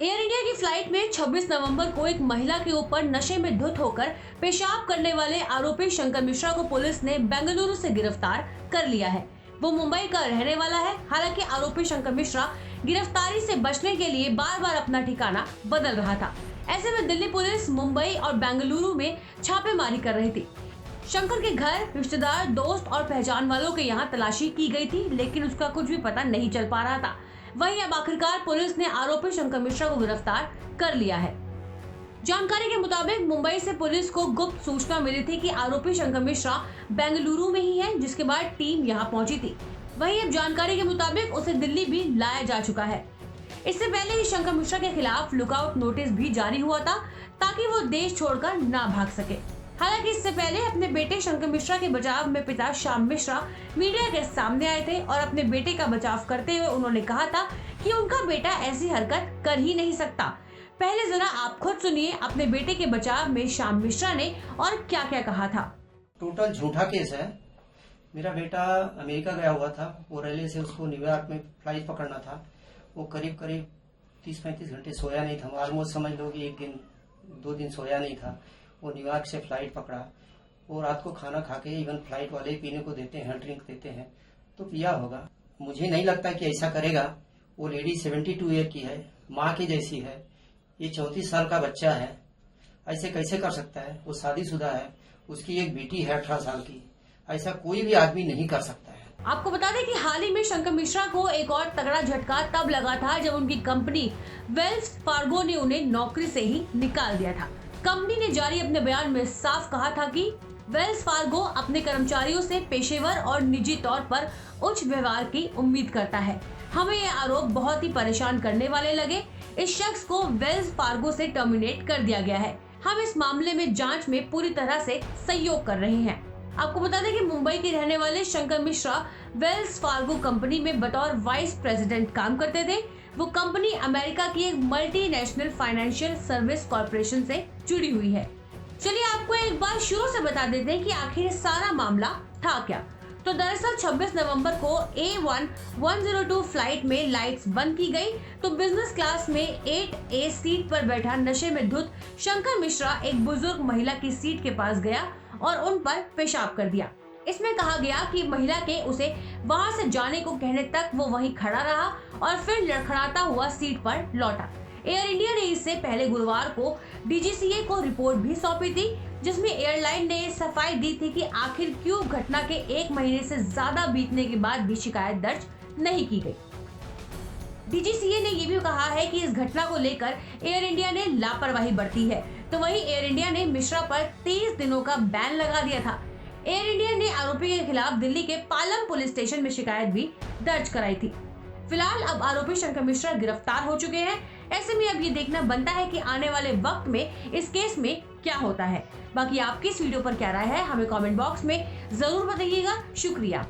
Air India की flight में 26 नवंबर को एक महिला के ऊपर नशे में धुत होकर पेशाब करने वाले आरोपी शंकर मिश्रा को पुलिस ने बेंगलुरु से गिरफ्तार कर लिया है। वो मुंबई का रहने वाला है। हालांकि आरोपी शंकर मिश्रा गिरफ्तारी से बचने के लिए बार बार अपना ठिकाना बदल रहा था। ऐसे में दिल्ली पुलिस मुंबई और बेंगलुरु में छापेमारी कर रही थी। शंकर के घर, रिश्तेदार, दोस्त और पहचान वालों के यहाँ तलाशी की गई थी, लेकिन उसका कुछ भी पता नहीं चल पा रहा था। वहीं अब आखिरकार पुलिस ने आरोपी शंकर मिश्रा को गिरफ्तार कर लिया है। जानकारी के मुताबिक मुंबई से पुलिस को गुप्त सूचना मिली थी कि आरोपी शंकर मिश्रा बेंगलुरु में ही है, जिसके बाद टीम यहां पहुंची थी। वहीं अब जानकारी के मुताबिक उसे दिल्ली भी लाया जा चुका है। इससे पहले ही शंकर मिश्रा के खिलाफ लुकआउट नोटिस भी जारी हुआ था ताकि वो देश छोड़कर ना भाग सके। हालांकि इससे पहले अपने बेटे शंकर मिश्रा के बचाव में पिता श्याम मिश्रा मीडिया के सामने आए थे और अपने बेटे का बचाव करते हुए उन्होंने कहा था कि उनका बेटा ऐसी हरकत कर ही नहीं सकता। पहले जरा आप खुद सुनिए अपने बेटे के बचाव में श्याम मिश्रा ने और क्या क्या कहा था। टोटल झूठा केस है। मेरा बेटा अमेरिका गया हुआ था। वो रेलवे से उसको न्यूयॉर्क में फ्लाइट पकड़ना था। वो करीब 30-35 घंटे सोया नहीं था। ऑलमोस्ट समझ लो कि 1 दिन 2 दिन सोया नहीं था। वो न्यूयॉर्क से फ्लाइट पकड़ा। वो रात को खाना खा के, इवन फ्लाइट वाले पीने को देते हैं, ड्रिंक देते हैं, तो पिया होगा। मुझे नहीं लगता कि ऐसा करेगा। वो लेडी 72 ईयर की है, माँ की जैसी है। ये 34 साल का बच्चा है, ऐसे कैसे कर सकता है? वो शादीशुदा है, उसकी एक बेटी है 18 साल की। ऐसा कोई भी आदमी नहीं कर सकता है। आपको बता दें कि हाल ही में शंकर मिश्रा को एक और तगड़ा झटका तब लगा था जब उनकी कंपनी वेल्स फार्गो ने उन्हें नौकरी से ही निकाल दिया था। कंपनी ने जारी अपने बयान में साफ कहा था कि वेल्स फार्गो अपने कर्मचारियों से पेशेवर और निजी तौर पर उच्च व्यवहार की उम्मीद करता है। हमें ये आरोप बहुत ही परेशान करने वाले लगे। इस शख्स को वेल्स फार्गो से टर्मिनेट कर दिया गया है। हम इस मामले में जांच में पूरी तरह से सहयोग कर रहे हैं। आपको बता दें कि मुंबई के रहने वाले Shankar Mishra Wells Fargo company में बतौर वाइस प्रेसिडेंट काम करते थे। वो कंपनी अमेरिका की एक मल्टीनेशनल फाइनेंशियल सर्विस कॉर्पोरेशन से जुड़ी हुई है। चलिए आपको एक बार शुरू से बता देते हैं कि आखिर सारा मामला था क्या। तो दरअसल 26 नवंबर को A1-102 फ्लाइट में लाइट्स बंद की गई तो बिजनेस क्लास में 8A सीट पर बैठा नशे में धुत शंकर मिश्रा एक बुजुर्ग महिला की सीट के पास गया और उन पर पेशाब कर दिया। इसमें कहा गया कि महिला के उसे वहां से जाने को कहने तक वो वहीं खड़ा रहा और फिर लड़खड़ाता हुआ सीट पर लौटा। एयर इंडिया ने इससे पहले गुरुवार को DGCA को रिपोर्ट भी सौंपी थी, जिसमें एयरलाइन ने सफाई दी थी कि आखिर क्यों घटना के 1 महीने से ज्यादा बीतने के बाद भी शिकायत दर्ज नहीं की गई। DGCA ने ये भी कहा है कि इस घटना को लेकर एयर इंडिया ने लापरवाही बरती है। तो वहीं एयर इंडिया ने मिश्रा पर 30 दिनों का बैन लगा दिया था। एयर इंडिया ने आरोपी के खिलाफ दिल्ली के पालम पुलिस स्टेशन में शिकायत भी दर्ज कराई थी। फिलहाल अब आरोपी शंकर मिश्रा गिरफ्तार हो चुके हैं। ऐसे में अब ये देखना बनता है कि आने वाले वक्त में इस केस में क्या होता है। बाकी आपकी इस वीडियो पर क्या राय है, हमें कमेंट बॉक्स में जरूर बताइएगा। शुक्रिया।